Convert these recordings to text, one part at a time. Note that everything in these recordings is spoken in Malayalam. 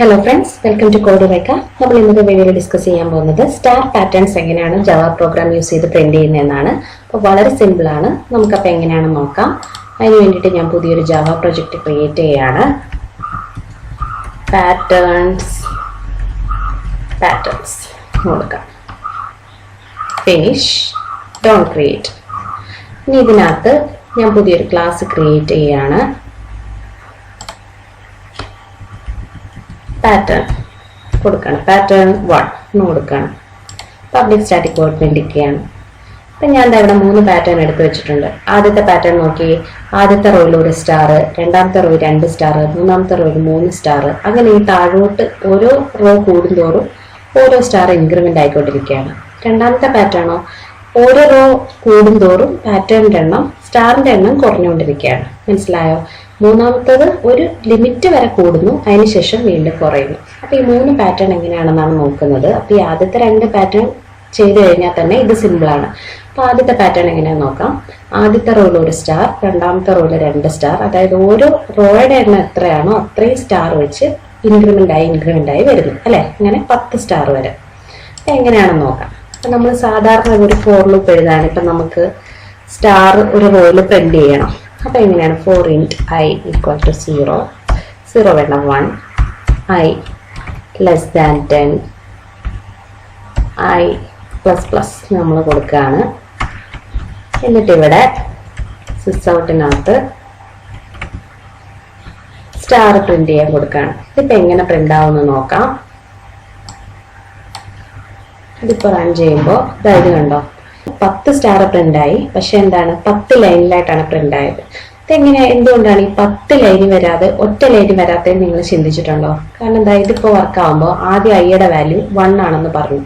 Hello friends, welcome to eureka. നമ്മൾ ഇന്നത്തെ വീഡിയോയിൽ ഡിസ്കസ് ചെയ്യാൻ പോകുന്നത് സ്റ്റാർ പാറ്റേൺസ് എങ്ങനെയാണ് ജാവ പ്രോഗ്രാം യൂസ് ചെയ്ത് പ്രിന്റ് ചെയ്യുന്നതെന്നാണ്. അപ്പോൾ വളരെ സിമ്പിളാണ്. നമുക്കപ്പോൾ എങ്ങനെയാണെന്ന് നോക്കാം. അതിന് വേണ്ടിയിട്ട് ഞാൻ പുതിയൊരു ജാവ പ്രൊജക്റ്റ് ക്രിയേറ്റ് ചെയ്യുകയാണ്. പാറ്റേൺസ് കൊടുക്കാം. Finish, done create. ഇനി ഇതിനകത്ത് ഞാൻ പുതിയൊരു ക്ലാസ് ക്രിയേറ്റ് ചെയ്യുകയാണ്. പാറ്റേൺ കൊടുക്കണം. പാറ്റേൺ 1 എന്ന് കൊടുക്കണം. പബ്ലിക് സ്റ്റാറ്റിക് വോയിഡ് ഇരിക്കുകയാണ്. അപ്പം ഞാൻ ഇവിടെ 3 പാറ്റേൺ എടുത്ത് വെച്ചിട്ടുണ്ട്. ആദ്യത്തെ പാറ്റേൺ നോക്കി, ആദ്യത്തെ റോയിൽ ഒരു സ്റ്റാർ, രണ്ടാമത്തെ റോയിൽ 2 സ്റ്റാർ, മൂന്നാമത്തെ റോയിൽ 3 സ്റ്റാർ. അങ്ങനെ ഈ താഴോട്ട് ഓരോ റോ കൂടുന്തോറും ഓരോ സ്റ്റാർ ഇൻക്രിമെന്റ് ആയിക്കൊണ്ടിരിക്കുകയാണ്. രണ്ടാമത്തെ പാറ്റേണോ, ഓരോ റോ കൂടുന്തോറും പാറ്റേണിന്റെ എണ്ണം, സ്റ്റാറിന്റെ എണ്ണം കുറഞ്ഞുകൊണ്ടിരിക്കുകയാണ്. മനസ്സിലായോ? മൂന്നാമത്തത് ഒരു ലിമിറ്റ് വരെ കൂടുന്നു, അതിനുശേഷം വീണ്ടും കുറയുന്നു. അപ്പൊ ഈ 3 പാറ്റേൺ എങ്ങനെയാണെന്നാണ് നോക്കുന്നത്. അപ്പൊ ഈ ആദ്യത്തെ 2 പാറ്റേൺ ചെയ്ത് കഴിഞ്ഞാൽ തന്നെ ഇത് സിമ്പിൾ ആണ്. അപ്പൊ ആദ്യത്തെ പാറ്റേൺ എങ്ങനെയാന്ന് നോക്കാം. ആദ്യത്തെ റോയിൽ ഒരു സ്റ്റാർ, രണ്ടാമത്തെ റോയിൽ 2 സ്റ്റാർ. അതായത് ഓരോ റോയുടെ എണ്ണം എത്രയാണോ അത്രയും സ്റ്റാർ വെച്ച് ഇൻക്രിമെന്റ് ആയി വരുന്നു അല്ലെ. അങ്ങനെ 10 സ്റ്റാർ വരെ. അപ്പൊ എങ്ങനെയാണെന്ന് നോക്കാം. അപ്പൊ നമ്മൾ സാധാരണ ഒരു ഫോർ ലൂപ്പ് എഴുതാണ്. ഇപ്പൊ നമുക്ക് സ്റ്റാർ ഒരു റോയിൽ പ്രിന്റ് ചെയ്യണം. അപ്പൊ എങ്ങനെയാണ്? 4 int I equal to 0, 0 വേണം 1, I less than 10, I plus plus നമ്മൾ കൊടുക്കുകയാണ്. എന്നിട്ട് ഇവിടെ സിസ്റ്റൗട്ടിനകത്ത് സ്റ്റാർ പ്രിന്റ് ചെയ്യാൻ കൊടുക്കുകയാണ്. ഇതിപ്പോ എങ്ങനെ പ്രിന്റ് ആവുമെന്ന് നോക്കാം. ഇതിപ്പോ റൺ ചെയ്യുമ്പോൾ ഇത് കണ്ടോ, 10 സ്റ്റാർ പ്രിന്റ് ആയി. പക്ഷെ എന്താണ്, 10 ലൈനിലായിട്ടാണ് പ്രിന്റ് ആയത്. എന്തുകൊണ്ടാണ് ഈ 10 ലൈന് വരാതെ ഒറ്റ ലൈന് വരാത്തതെന്ന് നിങ്ങൾ ചിന്തിച്ചിട്ടുണ്ടോ? കാരണം എന്താ, ഇതിപ്പോ വർക്ക് ആകുമ്പോൾ ആദ്യം ഐയുടെ വാല്യൂ 1 ആണെന്ന് പറഞ്ഞു.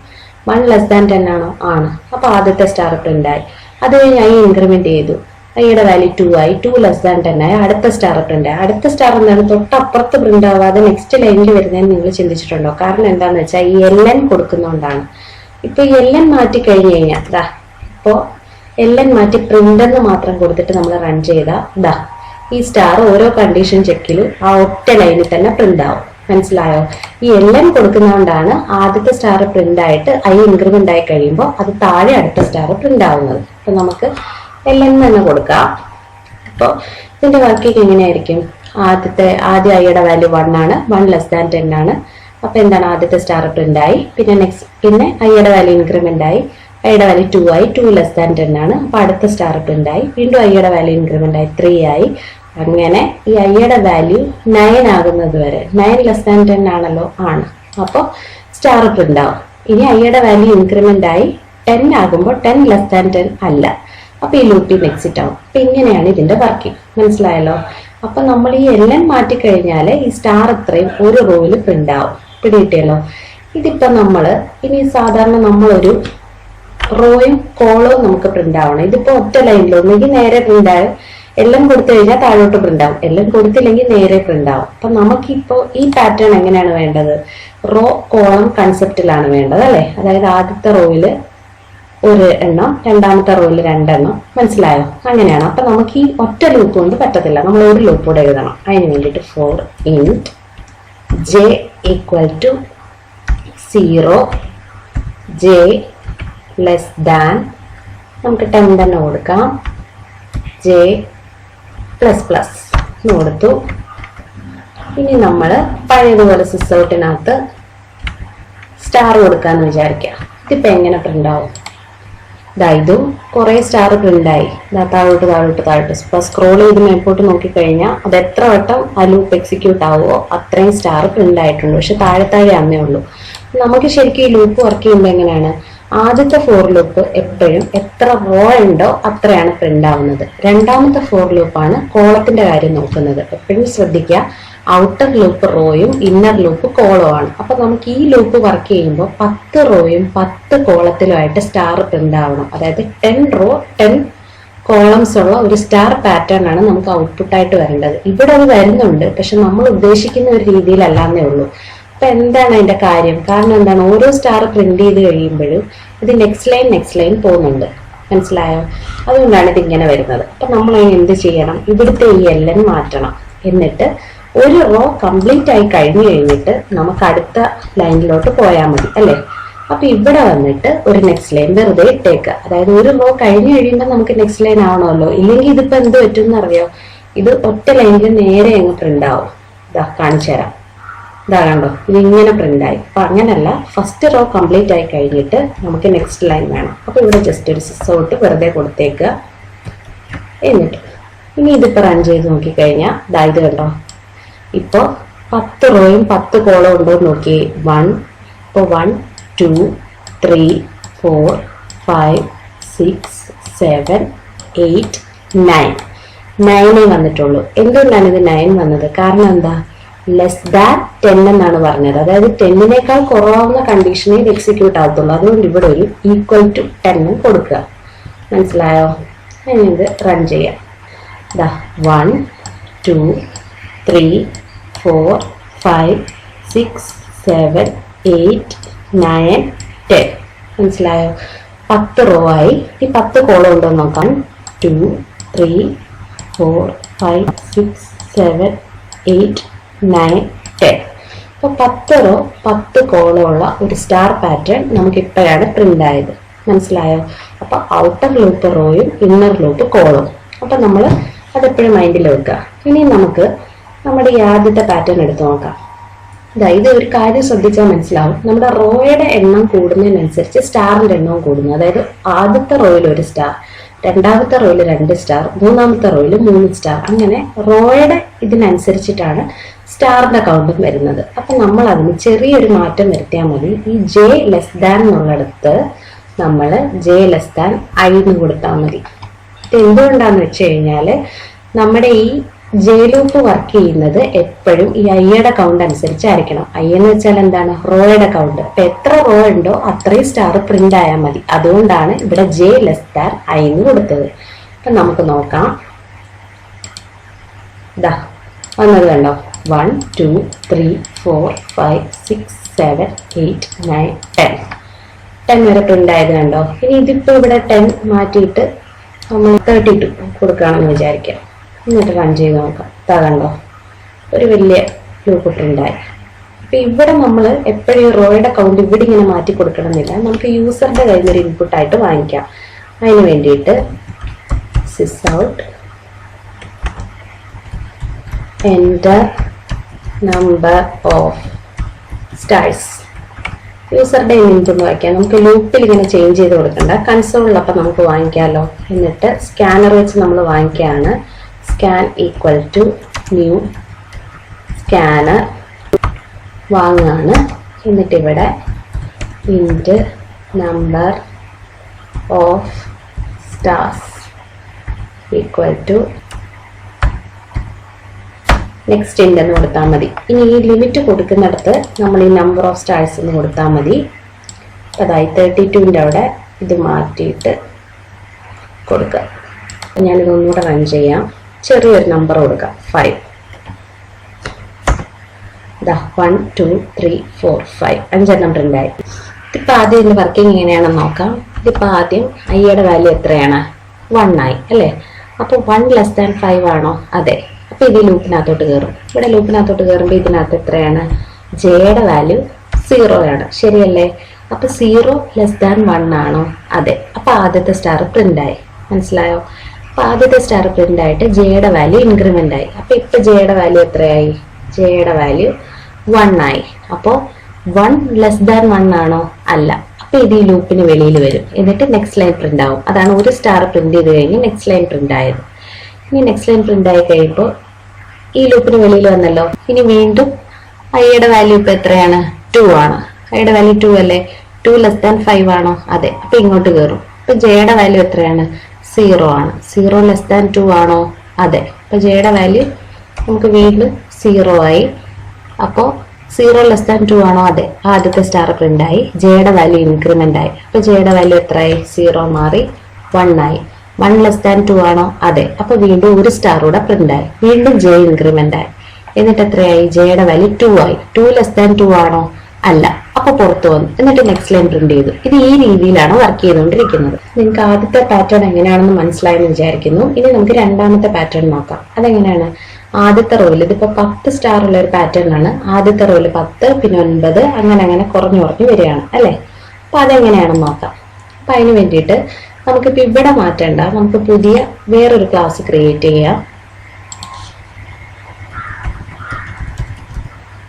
1 ലെസ് ദാൻ 10 ആണോ? ആണ്. അപ്പൊ ആദ്യത്തെ സ്റ്റാർ പ്രിന്റ് ആയി. അത് കഴിഞ്ഞ് ഐ ഇൻക്രിമെന്റ് ചെയ്തു. ഐയുടെ വാല്യൂ 2 ആയി. 2 ലെസ് ദാൻ 10 ആയി. അടുത്ത സ്റ്റാർ പ്രിന്റ് ആയി. അടുത്ത സ്റ്റാർ എന്താണ്, തൊട്ടപ്പുറത്ത് പ്രിന്റ് ആവാതെ നെക്സ്റ്റ് ലൈനിൽ വരുന്നതെന്ന് നിങ്ങൾ ചിന്തിച്ചിട്ടുണ്ടോ? കാരണം എന്താന്ന് വെച്ചാൽ ഈ LN കൊടുക്കുന്നോണ്ടാണ്. ഇപ്പൊ ഈ LN മാറ്റി കഴിഞ്ഞു കഴിഞ്ഞാൽ ഇതാ, ഇപ്പോ LN മാറ്റി പ്രിന്റ് എന്ന് മാത്രം കൊടുത്തിട്ട് നമ്മൾ റൺ ചെയ്താൽ ഇതാ ഈ സ്റ്റാർ ഓരോ കണ്ടീഷൻ ചെക്കിലും ആ ഒറ്റ ലൈനിൽ തന്നെ പ്രിന്റ് ആവും. മനസ്സിലായോ? ഈ LN കൊടുക്കുന്നതുകൊണ്ടാണ് ആദ്യത്തെ സ്റ്റാർ പ്രിന്റ് ആയിട്ട് ഐ ഇൻക്രിമെന്റ് ആയി കഴിയുമ്പോൾ അത് താഴെ അടുത്ത സ്റ്റാർ പ്രിന്റ് ആവുന്നത്. അപ്പൊ നമുക്ക് LN തന്നെ കൊടുക്കാം. അപ്പോൾ ഇതിന്റെ വർക്കിംഗ് എങ്ങനെയായിരിക്കും? ആദ്യ ഐയുടെ വാല്യൂ 1 ആണ്, 1 ലെസ് ദാൻ 10 ആണ്. അപ്പൊ എന്താണ്, ആദ്യത്തെ സ്റ്റാർ പ്രിന്റ് ആയി. പിന്നെ ഐയുടെ വാല്യൂ ഇൻക്രിമെന്റ് ആയി. ഐയുടെ വാല്യൂ 2 ആയി. 2 ലെസ് ദാൻ 10 ആണ്. അപ്പൊ അടുത്ത സ്റ്റാർ പ്രിന്റ് ആയി. വീണ്ടും ഐയുടെ വാല്യൂ ഇൻക്രിമെന്റ് ആയി, 3 ആയി. അങ്ങനെ ഈ ഐയുടെ വാല്യൂ 9 ആകുന്നത് വരെ, 9 ലെസ് ദാൻ 10 ആണല്ലോ, ആണ്. അപ്പോൾ സ്റ്റാർ പ്രിന്റ് ആവും. ഇനി ഐയുടെ വാല്യൂ ഇൻക്രിമെന്റ് ആയി 10 ആകുമ്പോൾ 10 ലെസ് ദാൻ 10 അല്ല. അപ്പൊ ഈ ലൂപ്പിൽ എക്സിറ്റ് ആവും. അപ്പൊ ഇങ്ങനെയാണ് ഇതിന്റെ വർക്കിംഗ്. മനസ്സിലായല്ലോ? അപ്പൊ നമ്മൾ ഈ LN മാറ്റി കഴിഞ്ഞാൽ ഈ സ്റ്റാർ ഇത്രയും ഒരു റോയിൽ പ്രിന്റ് ആവും. പിടികിട്ടിയല്ലോ? ഇതിപ്പോ ഇനി സാധാരണ നമ്മളൊരു റോയും കോളവും നമുക്ക് പ്രിന്റ് ആവണം. ഇതിപ്പോ ഒറ്റ ലൈനിൽ ഒന്നെങ്കിൽ നേരെ പ്രിന്റ് ആവും, എല്ലാം കൊടുത്തു കഴിഞ്ഞാൽ താഴോട്ട് പ്രിന്റ് ആവും, എല്ലാം കൊടുത്തില്ലെങ്കിൽ നേരെ പ്രിന്റ് ആവും. അപ്പൊ നമുക്കിപ്പോ ഈ പാറ്റേൺ എങ്ങനെയാണ് വേണ്ടത്? റോ കോളം കൺസെപ്റ്റിലാണ് വേണ്ടത് അല്ലെ. അതായത് ആദ്യത്തെ റോയില് ഒരു എണ്ണം, രണ്ടാമത്തെ റോയിൽ 2 എണ്ണം. മനസ്സിലായോ? അങ്ങനെയാണ്. അപ്പൊ നമുക്ക് ഈ ഒറ്റ ലൂപ്പ് കൊണ്ട് പറ്റത്തില്ല. നമ്മൾ ഒരു ലൂപ്പ് കൂടെ എഴുതണം. അതിന് വേണ്ടിയിട്ട് 4 int j equal to 0, j less than, നമുക്ക് 10 തന്നെ കൊടുക്കാം, j പ്ലസ് പ്ലസ് കൊടുത്തു. ഇനി നമ്മൾ പഴയതുപോലെ സിസ്റ്റൗട്ടിനകത്ത് സ്റ്റാർ കൊടുക്കാന്ന് വിചാരിക്കാം. ഇതിപ്പോ എങ്ങനെ പ്രിന്റ് ആവും? ഇതും കുറെ സ്റ്റാർ പ്രിന്റ് ആയി. താഴോട്ട് ഇപ്പൊ സ്ക്രോൾ ചെയ്ത് മേപ്പോട്ട് നോക്കിക്കഴിഞ്ഞാൽ അത് എത്ര വട്ടം ആ ലൂപ്പ് എക്സിക്യൂട്ട് ആവുമോ അത്രയും സ്റ്റാർ പ്രിന്റ് ആയിട്ടുണ്ട്. പക്ഷെ താഴെ അന്നേ ഉള്ളൂ. നമുക്ക് ശരിക്കും ഈ ലൂപ്പ് വർക്ക് ചെയ്യുമ്പോൾ എങ്ങനെയാണ്? ആദ്യത്തെ ഫോർ ലൂപ്പ് എപ്പോഴും എത്ര റോ ഉണ്ടോ അത്രയാണ് പ്രിന്റ് ആവുന്നത്. രണ്ടാമത്തെ ഫോർ ലൂപ്പാണ് കോളത്തിന്റെ കാര്യം നോക്കുന്നത്. എപ്പോഴും ശ്രദ്ധിക്കുക, ഔട്ടർ ലൂപ്പ് റോയും ഇന്നർ ലൂപ്പ് കോളവും ആണ്. അപ്പൊ നമുക്ക് ഈ ലൂപ്പ് വർക്ക് ചെയ്യുമ്പോൾ 10 റോയും 10 കോളത്തിലുമായിട്ട് സ്റ്റാർ പ്രിന്റ് ആവണം. അതായത് 10 റോ 10 കോളംസ് ഉള്ള ഒരു സ്റ്റാർ പാറ്റേൺ ആണ് നമുക്ക് ഔട്ട്പുട്ടായിട്ട് വരേണ്ടത്. ഇവിടെ അത് വരുന്നുണ്ട്, പക്ഷെ നമ്മൾ ഉദ്ദേശിക്കുന്ന ഒരു രീതിയിലല്ലാന്നേ ഉള്ളൂ. അപ്പൊ എന്താണ് അതിന്റെ കാര്യം? കാരണം എന്താണ്, ഓരോ സ്റ്റാർ പ്രിന്റ് ചെയ്ത് കഴിയുമ്പോഴും ഇത് നെക്സ്റ്റ് ലൈൻ പോകുന്നുണ്ട്. മനസ്സിലായോ? അതുകൊണ്ടാണ് ഇതിങ്ങനെ വരുന്നത്. അപ്പൊ നമ്മൾ എന്ത് ചെയ്യണം? ഇവിടുത്തെ ഈ LN മാറ്റണം. എന്നിട്ട് ഒരു റോ കംപ്ലീറ്റ് ആയി കഴിഞ്ഞിട്ട് നമുക്ക് അടുത്ത ലൈനിലോട്ട് പോയാൽ മതി അല്ലേ. അപ്പൊ ഇവിടെ വന്നിട്ട് ഒരു നെക്സ്റ്റ് ലൈൻ വെറുതെ ഇട്ടേക്കുക. അതായത് ഒരു റോ കഴിയുമ്പോൾ നമുക്ക് നെക്സ്റ്റ് ലൈൻ ആവണമല്ലോ, ഇല്ലെങ്കിൽ ഇതിപ്പോ എന്ത് പറ്റും അറിയോ, ഇത് ഒറ്റ ലൈനിൽ നേരെ അങ്ങ് പ്രിന്റ് ആവും. ഇതാ കാണിച്ചു തരാം. ഇതാ കണ്ടോ, ഇത് ഇങ്ങനെ പ്രിന്റ് ആയി. അപ്പൊ അങ്ങനല്ല, ഫസ്റ്റ് റോ കംപ്ലീറ്റ് ആയി കഴിഞ്ഞിട്ട് നമുക്ക് നെക്സ്റ്റ് ലൈൻ വേണം. അപ്പൊ ഇവിടെ ജസ്റ്റ് ഒരു സിസോട്ട് വെറുതെ കൊടുത്തേക്കുക. എന്നിട്ട് ഇനി ഇതിപ്പോ റൺ ചെയ്ത് നോക്കിക്കഴിഞ്ഞാൽ ഇതാ ഇത് കണ്ടോ, ഇപ്പൊ 10 റോയും 10 കോളം ഉണ്ടോ നോക്കി. 1 ഇപ്പൊ 1 2 3 4 5 6 7 8 9 വന്നിട്ടുള്ളൂ. എന്തുകൊണ്ടാണ് ഇത് 9 വന്നത്? കാരണം എന്താ, ലെസ് ദാൻ 10 എന്നാണ് പറഞ്ഞത്. അതായത് 10നേക്കാൾ കുറവാവുന്ന കണ്ടീഷനെ ഇത് എക്സിക്യൂട്ട് ആകത്തുള്ളൂ. അതുകൊണ്ട് ഇവിടെ ഒരു ഈക്വൽ ടു 10 കൊടുക്കുക. മനസ്സിലായോ? ഇനി ഇത് റൺ ചെയ്യാം. ഇതാ 1 2 3 4 5 6 7 8 9 10. മനസ്സിലായോ? 10 റോ ആയി. ഈ 10 കോളം ഉണ്ടോ നോക്കാം. 2 3 4 5 6 7 8 9 10. അപ്പോൾ 10 റോ 10 കോളമുള്ള ഒരു സ്റ്റാർ പാറ്റേൺ നമുക്ക് ഇപ്പോഴാണ് പ്രിന്റ് ആയത്. മനസ്സിലായോ? അപ്പൊ ഔട്ടർ ലൂപ്പ് റോയും ഇന്നർ ലൂപ്പ് കോളും. അപ്പൊ നമ്മൾ അതെപ്പോഴും മൈൻഡിൽ വെക്കുക. ഇനി നമുക്ക് നമ്മുടെ ഈ ആദ്യത്തെ പാറ്റേൺ എടുത്ത് നോക്കാം. ഇത് ഒരു കാര്യം ശ്രദ്ധിച്ചാൽ മനസ്സിലാവും. നമ്മുടെ റോയുടെ എണ്ണം കൂടുന്നതിനനുസരിച്ച് സ്റ്റാറിന്റെ എണ്ണവും കൂടുന്നു. അതായത് ആദ്യത്തെ റോയിൽ 1 സ്റ്റാർ, രണ്ടാമത്തെ റോയിൽ 2 സ്റ്റാർ, മൂന്നാമത്തെ റോയിൽ 3 സ്റ്റാർ, അങ്ങനെ റോയുടെ ഇതിനനുസരിച്ചിട്ടാണ് സ്റ്റാറിന്റെ കൗണ്ടും വരുന്നത്. അപ്പൊ നമ്മൾ അതിന് ചെറിയൊരു മാറ്റം വരുത്തിയാൽ മതി. ഈ ജെ ലെസ് ദാൻ എന്നുള്ളിടത്ത് നമ്മൾ ജെ ലെസ് ദാൻ ഐ എന്ന് കൊടുത്താൽ മതി. ഇത് എന്തുകൊണ്ടാന്ന് വെച്ച് കഴിഞ്ഞാല് നമ്മുടെ ഈ ജെ ലൂപ്പ് വർക്ക് ചെയ്യുന്നത് എപ്പോഴും ഈ ഐയുടെ കൗണ്ട് അനുസരിച്ചായിരിക്കണം. ഐ എന്ന് വെച്ചാൽ എന്താണ്, റോയുടെ കൗണ്ട്. അപ്പൊ എത്ര റോ ഉണ്ടോ അത്രയും സ്റ്റാർ പ്രിന്റ് ആയാൽ മതി. അതുകൊണ്ടാണ് ഇവിടെ ജെ ലെസ് ദാൻ ഐ എന്ന് കൊടുത്തത്. അപ്പൊ നമുക്ക് നോക്കാം. ഇതാ വന്നത് കണ്ടോ, 1 2 3 4 5 6 7 8 9 10 വരെ പ്രിന്റ് ആയത് കണ്ടോ. ഇനി ഇതിപ്പോ ഇവിടെ 10 മാറ്റിയിട്ട് നമ്മൾ 32 കൊടുക്കുകയാണെന്ന് വിചാരിക്കാം. എന്നിട്ട് റൺ ചെയ്ത് നോക്കാം. ഇതാ കണ്ടോ, ഒരു വലിയ ലൂപ്പ് പ്രിന്റായി. അപ്പൊ ഇവിടെ നമ്മൾ എപ്പോഴും റോയുടെ കൗണ്ട് ഇവിടെ ഇങ്ങനെ മാറ്റി കൊടുക്കണമെന്നില്ല. നമുക്ക് യൂസറിന്റെ കയ്യിൽ ഒരു ഇൻപുട്ട് ആയിട്ട് വാങ്ങിക്കാം. അതിന് വേണ്ടിയിട്ട് sys out enter number of stars. യൂസറുടെ ഇൻപുട്ട് വായിക്കാം. നമുക്ക് ലൂപ്പിൽ ഇങ്ങനെ ചേഞ്ച് ചെയ്ത് കൊടുക്കണ്ട, കൺസോളിൽ അപ്പം നമുക്ക് വാങ്ങിക്കാമല്ലോ. എന്നിട്ട് സ്കാനർ വെച്ച് നമ്മൾ വാങ്ങിക്കുകയാണ്. Scan equal to new scanner വാങ്ങുകയാണ്. എന്നിട്ട് ഇവിടെ int number of stars equal to next int എന്ന് കൊടുത്താൽ മതി. ഇനി ഈ ലിമിറ്റ് കൊടുക്കുന്നിടത്ത് നമ്മൾ ഈ നമ്പർ ഓഫ് സ്റ്റാർസ് എന്ന് കൊടുത്താൽ മതി. അതായി 32ൻ്റെ അവിടെ ഇത് മാറ്റിയിട്ട് കൊടുക്കുക. ഞാനിത് ഒന്നുകൂടെ റൺ ചെയ്യാം. ചെറിയൊരു നമ്പർ കൊടുക്കാം, 5. ഇതാ 1 2 3 4 5 5 പ്രിന്റ് ആയി. ഇതിപ്പോൾ ആദ്യം ഇതിൻ്റെ വർക്കിംഗ് എങ്ങനെയാണെന്ന് നോക്കാം. ഇതിപ്പോൾ ആദ്യം ഐയുടെ വാല്യൂ എത്രയാണ്, 1 ആയി അല്ലേ. അപ്പോൾ 1 ലെസ് ദാൻ 5 ആണോ? അതെ. അപ്പൊ ഇത് ലൂപ്പിനകത്തോട്ട് കയറും. ഇവിടെ ലൂപ്പിനകത്തോട്ട് കയറുമ്പോൾ ഇതിനകത്ത് എത്രയാണ്, ജെയുടെ വാല്യൂ 0 ആണ്, ശരിയല്ലേ. അപ്പൊ 0 ലെസ് ദാൻ 1 ആണോ? അതെ. അപ്പൊ ആദ്യത്തെ സ്റ്റാർ പ്രിന്റ് ആയി. മനസ്സിലായോ? അപ്പൊ ആദ്യത്തെ സ്റ്റാർ പ്രിന്റ് ആയിട്ട് ജെയുടെ വാല്യൂ ഇൻക്രിമെന്റ് ആയി. അപ്പൊ ഇപ്പൊ ജെയുടെ വാല്യൂ എത്രയായി, ജെയുടെ വാല്യൂ 1 ആയി. അപ്പോ 1 ലെസ് ദാൻ 1 ആണോ? അല്ല. അപ്പൊ ഇത് ഈ ലൂപ്പിന് വെളിയിൽ വരും. എന്നിട്ട് നെക്സ്റ്റ് ലൈൻ പ്രിന്റ് ആവും. അതാണ് ഒരു സ്റ്റാർ പ്രിന്റ് ചെയ്ത് കഴിഞ്ഞ് നെക്സ്റ്റ് ലൈൻ പ്രിന്റ് ആയത്. ഇനി നെക്സ്റ്റ് ലൈൻ പ്രിന്റ് ആയി കഴിയുമ്പോൾ ഈ ലൂപ്പിന് വെളിയിൽ വന്നല്ലോ. ഇനി വീണ്ടും ഐയുടെ വാല്യൂ ഇപ്പൊ എത്രയാണ്, 2 ആണ്. ഐയുടെ വാല്യൂ 2 അല്ലേ. 2 ലെസ് ദാൻ 5 ആണോ? അതെ. അപ്പൊ ഇങ്ങോട്ട് കയറും. അപ്പൊ ജെയുടെ വാല്യൂ എത്രയാണ്, 0 ആണ്. 0 ലെസ് ദാൻ 2 ആണോ? അതെ. അപ്പൊ ജെയുടെ വാല്യൂ നമുക്ക് വീണ്ടും 0 ആയി. അപ്പോൾ 0 ലെസ് ദാൻ 2 ആണോ? അതെ. ആദ്യത്തെ സ്റ്റാർ പ്രിന്റ് ആയി. ജെയുടെ വാല്യൂ ഇൻക്രിമെന്റ് ആയി. അപ്പൊ ജെയുടെ വാല്യൂ എത്രയായി, 0 മാറി 1 ആയി. 1 ലെസ് ദാൻ 2 ആണോ? അതെ. അപ്പൊ വീണ്ടും ഒരു സ്റ്റാർ കൂടെ പ്രിന്റ് ആയി. വീണ്ടും ജെ ഇൻക്രിമെന്റ് ആയി. എന്നിട്ട് എത്രയായി, ജെയുടെ വാല്യൂ 2 ആയി. 2 ലെസ് ദാൻ 2 ആണോ? അല്ല. അപ്പൊ പുറത്തു വന്നു. എന്നിട്ട് നെക്സ്റ്റ് ലൈൻ പ്രിന്റ് ചെയ്തു. ഇത് ഈ രീതിയിലാണ് വർക്ക് ചെയ്തുകൊണ്ടിരിക്കുന്നത്. നിങ്ങൾക്ക് ആദ്യത്തെ പാറ്റേൺ എങ്ങനെയാണെന്ന് മനസ്സിലായെന്ന് വിചാരിക്കുന്നു. ഇനി നമുക്ക് രണ്ടാമത്തെ പാറ്റേൺ നോക്കാം. അതെങ്ങനെയാണ്, ആദ്യത്തെ റോയിൽ ഇതിപ്പോ 10 സ്റ്റാർ ഉള്ള ഒരു പാറ്റേൺ ആണ്. ആദ്യത്തെ റോയിൽ 10, പിന്നെ 9, അങ്ങനെ അങ്ങനെ കുറഞ്ഞു കുറഞ്ഞു വരികയാണ് അല്ലെ. അപ്പൊ അതെങ്ങനെയാണെന്ന് നോക്കാം. അപ്പൊ അതിന് വേണ്ടിയിട്ട് നമുക്കിപ്പോ ഇവിടെ മാറ്റേണ്ട, നമുക്ക് പുതിയ വേറൊരു ക്ലാസ് ക്രിയേറ്റ് ചെയ്യാം.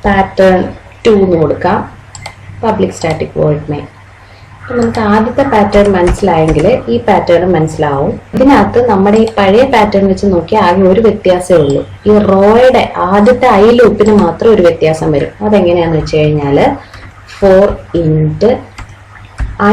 പാറ്റേൺ 2 എന്ന് കൊടുക്കാം. Public static void main. അപ്പൊ നമുക്ക് ആദ്യത്തെ പാറ്റേൺ മനസ്സിലായെങ്കിൽ ഈ പാറ്റേൺ മനസ്സിലാവും. ഇതിനകത്ത് നമ്മുടെ ഈ പഴയ പാറ്റേൺ വെച്ച് നോക്കിയാൽ ആകെ ഒരു വ്യത്യാസമേ ഉള്ളൂ. ഈ റോയുടെ ആദ്യത്തെ ഐ ലൂപ്പിന് മാത്രം ഒരു വ്യത്യാസം വരും. അതെങ്ങനെയാന്ന് വെച്ച് കഴിഞ്ഞാൽ 4 ഇൻറ്റ്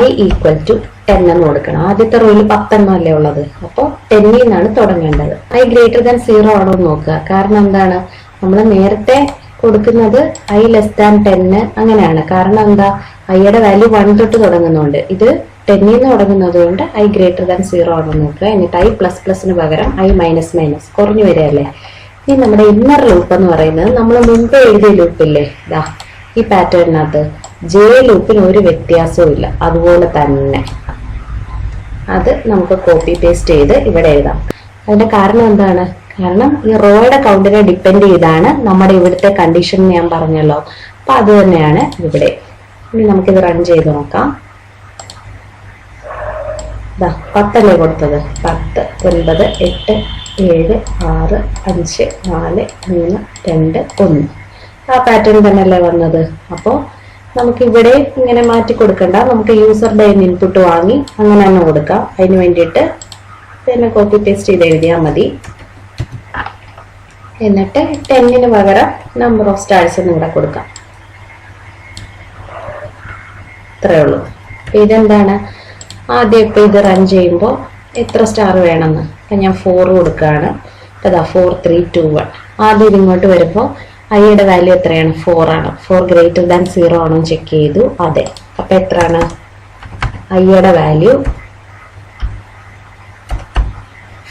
i ഈക്വൽ ടു 10 എന്ന് കൊടുക്കണം. ആദ്യത്തെ റോയിൽ 10 എണ്ണമല്ലേ ഉള്ളത്, അപ്പോൾ 10 നിന്നാണ് തുടങ്ങേണ്ടത്. i ഗ്രേറ്റർ ദാൻ 0 ആണോ എന്ന് നോക്കുക. കാരണം എന്താണ്, നമ്മൾ നേരത്തെ കൊടുക്കുന്നത് i ലെസ് ദാൻ 10 അങ്ങനെയാണ്. കാരണം എന്താ, ഐയുടെ വാല്യൂ 1 തൊട്ട് തുടങ്ങുന്നുണ്ട്. ഇത് 10 നിന്ന് തുടങ്ങുന്നത് കൊണ്ട് i ഗ്രേറ്റർ ദാൻ 0 ആണോ നോക്കുക. എന്നിട്ട് i പ്ലസ് പ്ലസിന് പകരം i മൈനസ് മൈനസ് കുറഞ്ഞു വരികയല്ലേ. ഇനി നമ്മുടെ ഇന്നർ ലൂപ്പ് എന്ന് പറയുന്നത് നമ്മൾ മുമ്പ് എഴുതിയ ലൂപ്പില്ലേ, ഇതാ ഈ പാറ്റേണിനകത്ത് ജെ ലൂപ്പിന് ഒരു വ്യത്യാസവും ഇല്ല, അതുപോലെ തന്നെ അത് നമുക്ക് കോപ്പി പേസ്റ്റ് ചെയ്ത് ഇവിടെ എഴുതാം. അതിന്റെ കാരണം എന്താണ്, കാരണം ഈ റോയുടെ കൗണ്ടിനെ ഡിപ്പെൻഡ് ചെയ്താണ് നമ്മുടെ ഇവിടുത്തെ കണ്ടീഷൻ ഞാൻ പറഞ്ഞല്ലോ. അപ്പൊ അത് തന്നെയാണ് ഇവിടെ. ഇനി നമുക്കിത് റൺ ചെയ്ത് നോക്കാം. 10 അല്ലേ കൊടുത്തത്, 10, 9, 8, 7, 6, 5, 4, 3, 2, 1 ആ പാറ്റേൺ തന്നെയല്ലേ വന്നത്. അപ്പോൾ നമുക്ക് ഇവിടെ ഇങ്ങനെ മാറ്റി കൊടുക്കണ്ട, നമുക്ക് യൂസറുടെ ഇൻപുട്ട് വാങ്ങി അങ്ങനെ തന്നെ കൊടുക്കാം. അതിന് വേണ്ടിയിട്ട് പിന്നെ കോപ്പി പേസ്റ്റ് ചെയ്ത് എഴുതിയാൽ മതി. എന്നിട്ട് 10ന് പകരം നമ്പർ ഓഫ് സ്റ്റാർസ് എന്ന് ഇവിടെ കൊടുക്കാം. ഇത്രയേ ഉള്ളൂ. ഇതെന്താണ്, ആദ്യം ഇപ്പൊ ഇത് റൺ ചെയ്യുമ്പോൾ എത്ര സ്റ്റാർ വേണമെന്ന് അപ്പൊ ഞാൻ 4 കൊടുക്കുകയാണ്. അതാ 4, 3, 2, 1. ആദ്യം ഇതിങ്ങോട്ട് വരുമ്പോൾ ഐയുടെ വാല്യൂ എത്രയാണ്, 4 ആണ്. 4 ഗ്രേറ്റർ ദാൻ 0 ആണോ ചെക്ക് ചെയ്തു, അതെ. അപ്പൊ എത്രയാണ്, ഐയുടെ വാല്യൂ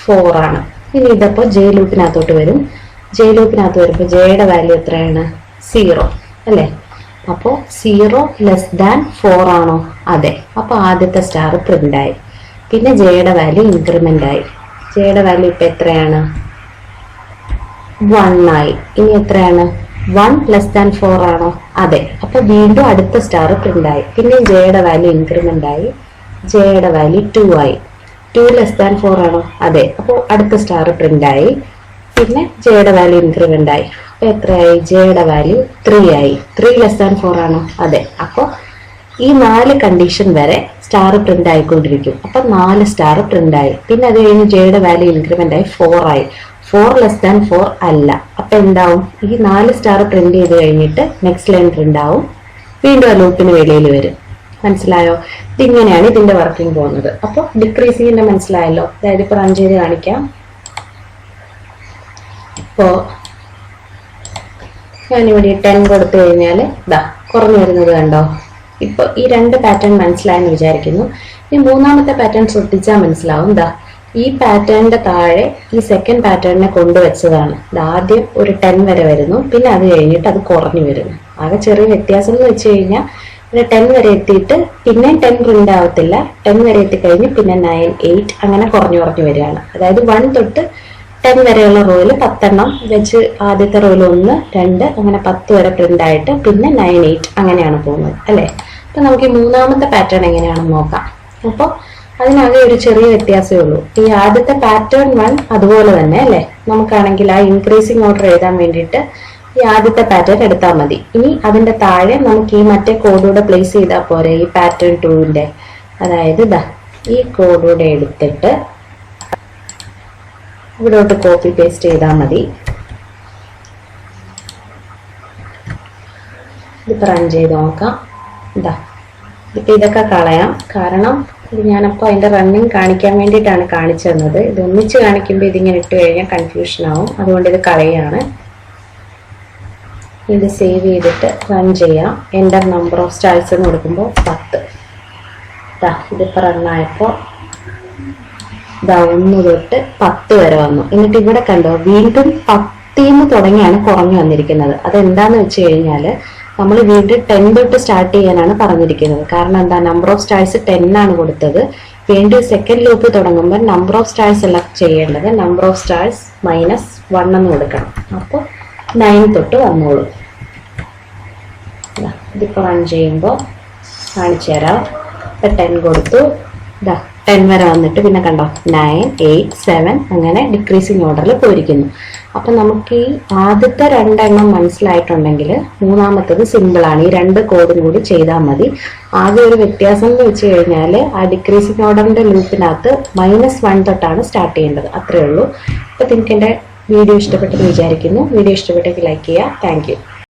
4 ആണ്. ഇനി ഇതപ്പോ ജെ ലൂപ്പിനകത്തോട്ട് വരും. ജെ ലൂപ്പിനകത്ത് വരുമ്പോൾ ജെയുടെ വാല്യൂ എത്രയാണ്, 0 അല്ലേ. അപ്പോൾ 0 ലെസ് ദാൻ 4 ആണോ, അതെ. അപ്പൊ ആദ്യത്തെ സ്റ്റാർ പ്രിന്റ് ആയി. പിന്നെ ജെയുടെ വാല്യൂ ഇൻക്രിമെന്റ് ആയി. ജെയുടെ വാല്യൂ ഇപ്പൊ എത്രയാണ്, 1 ആയി. ഇനി എത്രയാണ്, 1 ലെസ് ദാൻ 4 ആണോ, അതെ. അപ്പൊ വീണ്ടും അടുത്ത സ്റ്റാർ പ്രിന്റ് ആയി. പിന്നെ ജെയുടെ വാല്യൂ ഇൻക്രിമെന്റ് ആയി. ജെയുടെ വാല്യൂ 2 ആയി. 2 ലെസ് ദാൻ 4 ആണോ, അതെ. അപ്പോൾ അടുത്ത സ്റ്റാർ പ്രിന്റ് ആയി. പിന്നെ ജെയുടെ വാല്യൂ ഇൻക്രിമെന്റ് ആയി. അപ്പൊ എത്രയായി, ജെയുടെ വാല്യൂ 3 ആയി. 3 ലെസ് ദാൻ 4 ആണോ, അതെ. അപ്പോൾ ഈ 4 കണ്ടീഷൻ വരെ സ്റ്റാർ പ്രിന്റ് ആയിക്കൊണ്ടിരിക്കും. അപ്പൊ 4 സ്റ്റാർ പ്രിന്റ് ആയി. പിന്നെ അത് കഴിഞ്ഞ് ജെയുടെ വാല്യൂ ഇൻക്രിമെന്റ് ആയി 4 ആയി. 4 ലെസ് ദാൻ 4 അല്ല. അപ്പൊ എന്താവും, ഈ 4 സ്റ്റാർ പ്രിന്റ് ചെയ്ത് കഴിഞ്ഞിട്ട് നെക്സ്റ്റ് ലൈൻ പ്രിന്റ് ആവും. വീണ്ടും ആ ലൂപ്പിന് വെളിയിൽ വരും. മനസ്സിലായോ? ഇതിങ്ങനെയാണ് ഇതിന്റെ വർക്കിംഗ് പോകുന്നത്. അപ്പോൾ ഡിക്രീസിങ്ങിന്റെ മനസ്സിലായല്ലോ. അതായത് ഇപ്പൊ റൺ ചെയ്ത് കാണിക്കാം. ഇപ്പോ ഞാനിവിടെ 10 കൊടുത്തു കഴിഞ്ഞാൽ ഇതാ കുറഞ്ഞു വരുന്നത് കണ്ടോ. ഇപ്പൊ ഈ 2 പാറ്റേൺ മനസ്സിലായെന്ന് വിചാരിക്കുന്നു. ഈ മൂന്നാമത്തെ പാറ്റേൺ ശ്രദ്ധിച്ചാൽ മനസ്സിലാവും. ഇതാ ഈ പാറ്റേണിന്റെ താഴെ ഈ സെക്കൻഡ് പാറ്റേണിനെ കൊണ്ടുവച്ചതാണ്. ആദ്യം ഒരു 10 വരെ വരുന്നു, പിന്നെ അത് കഴിഞ്ഞിട്ട് അത് കുറഞ്ഞു വരുന്നു. ആകെ ചെറിയ വ്യത്യാസം എന്ന് വെച്ച് കഴിഞ്ഞാൽ 10 വരെ എത്തിയിട്ട് പിന്നെ 10 പ്രിന്റ് ആവത്തില്ല. 10 വരെ എത്തിക്കഴിഞ്ഞ് പിന്നെ 9, 8 അങ്ങനെ കുറഞ്ഞു കുറഞ്ഞു വരികയാണ്. അതായത് 1 തൊട്ട് 10 വരെയുള്ള റോയിൽ 10 എണ്ണം വെച്ച് ആദ്യത്തെ റോയിൽ 1, 2 അങ്ങനെ 10 വരെ പ്രിന്റ് ആയിട്ട് പിന്നെ 9, 8 അങ്ങനെയാണ് പോകുന്നത് അല്ലെ. അപ്പൊ നമുക്ക് ഈ മൂന്നാമത്തെ പാറ്റേൺ എങ്ങനെയാണെന്ന് നോക്കാം. അപ്പോൾ അതിനാകെ ഒരു ചെറിയ വ്യത്യാസമേ ഉള്ളൂ. ഈ ആദ്യത്തെ പാറ്റേൺ 1 അതുപോലെ തന്നെ അല്ലെ. നമുക്കാണെങ്കിൽ ആ ഇൻക്രീസിങ് ഓർഡർ എഴുതാൻ വേണ്ടിയിട്ട് ഈ ആദ്യത്തെ പാറ്റേൺ എടുത്താൽ മതി. ഇനി അതിന്റെ താഴെ നമുക്ക് ഈ മറ്റേ കോഡൂടെ പ്ലേസ് ചെയ്താൽ പോരെ, ഈ പാറ്റേൺ 2ന്റെ. അതായത് ഇതാ ഈ കോഡൂടെ എടുത്തിട്ട് ഇവിടോട്ട് കോപ്പി പേസ്റ്റ് ചെയ്താൽ മതി. ഇതിപ്പോ റൺ ചെയ്ത് നോക്കാം. ഇതാ ഇപ്പൊ ഇതൊക്കെ കളയാം. കാരണം ഇത് ഞാനപ്പോൾ അതിന്റെ റണ്ണിങ് കാണിക്കാൻ വേണ്ടിയിട്ടാണ് കാണിച്ചു തന്നത്. ഇത് ഒന്നിച്ച് കാണിക്കുമ്പോൾ ഇതിങ്ങനെ ഇട്ട് കഴിഞ്ഞാൽ കൺഫ്യൂഷൻ ആവും. അതുകൊണ്ട് ഇത് കളയാണ്. ഇത് സേവ് ചെയ്തിട്ട് റൺ ചെയ്യാം. എൻ്റർ നമ്പർ ഓഫ് സ്റ്റാർസ് എന്ന് കൊടുക്കുമ്പോൾ 10. ഇതിപ്പോൾ റണ്ണായപ്പോൾ 1 തൊട്ട് 10 വരെ വന്നു. എന്നിട്ട് ഇവിടെ കണ്ടോ വീണ്ടും 10 തുടങ്ങിയാണ് കുറഞ്ഞു വന്നിരിക്കുന്നത്. അതെന്താന്ന് വെച്ച് കഴിഞ്ഞാൽ നമ്മൾ വീണ്ടും 10 തൊട്ട് സ്റ്റാർട്ട് ചെയ്യാനാണ് പറഞ്ഞിരിക്കുന്നത്. കാരണം എന്താ, നമ്പർ ഓഫ് സ്റ്റാർസ് 10 ആണ് കൊടുത്തത്. വീണ്ടും സെക്കൻഡ് ലൂപ്പ് തുടങ്ങുമ്പോൾ നമ്പർ ഓഫ് സ്റ്റാർസ് സെലക്ട് ചെയ്യേണ്ടത് നമ്പർ ഓഫ് സ്റ്റാർസ് -1 1 എന്ന് കൊടുക്കണം. അപ്പോൾ 9 തൊട്ട് വന്നോളൂ. ഇതിപ്പോൾ റൺ ചെയ്യുമ്പോൾ കാണിച്ചു തരാം. ഇപ്പം 10 കൊടുത്തു, 10 വരെ വന്നിട്ട് പിന്നെ കണ്ടോ 9, 8, 7 അങ്ങനെ ഡിക്രീസിങ് ഓർഡറിൽ പോയിരിക്കുന്നു. അപ്പം നമുക്ക് ഈ ആദ്യത്തെ 2 എണ്ണം മനസ്സിലായിട്ടുണ്ടെങ്കിൽ മൂന്നാമത്തത് സിമ്പിളാണ്. ഈ 2 കോഡും കൂടി ചെയ്താൽ മതി. ആകെ ഒരു വ്യത്യാസം എന്ന് വെച്ച് കഴിഞ്ഞാൽ ആ ഡിക്രീസിങ് ഓർഡറിന്റെ ലൂപ്പിനകത്ത് -1 തൊട്ടാണ് സ്റ്റാർട്ട് ചെയ്യേണ്ടത്. അത്രയേ ഉള്ളൂ. അപ്പം നിങ്ങൾക്ക് എൻ്റെ വീഡിയോ ഇഷ്ടപ്പെട്ടെന്ന് വിചാരിക്കുന്നു. വീഡിയോ ഇഷ്ടപ്പെട്ടെങ്കിൽ ലൈക്ക് ചെയ്യുക. Thank you.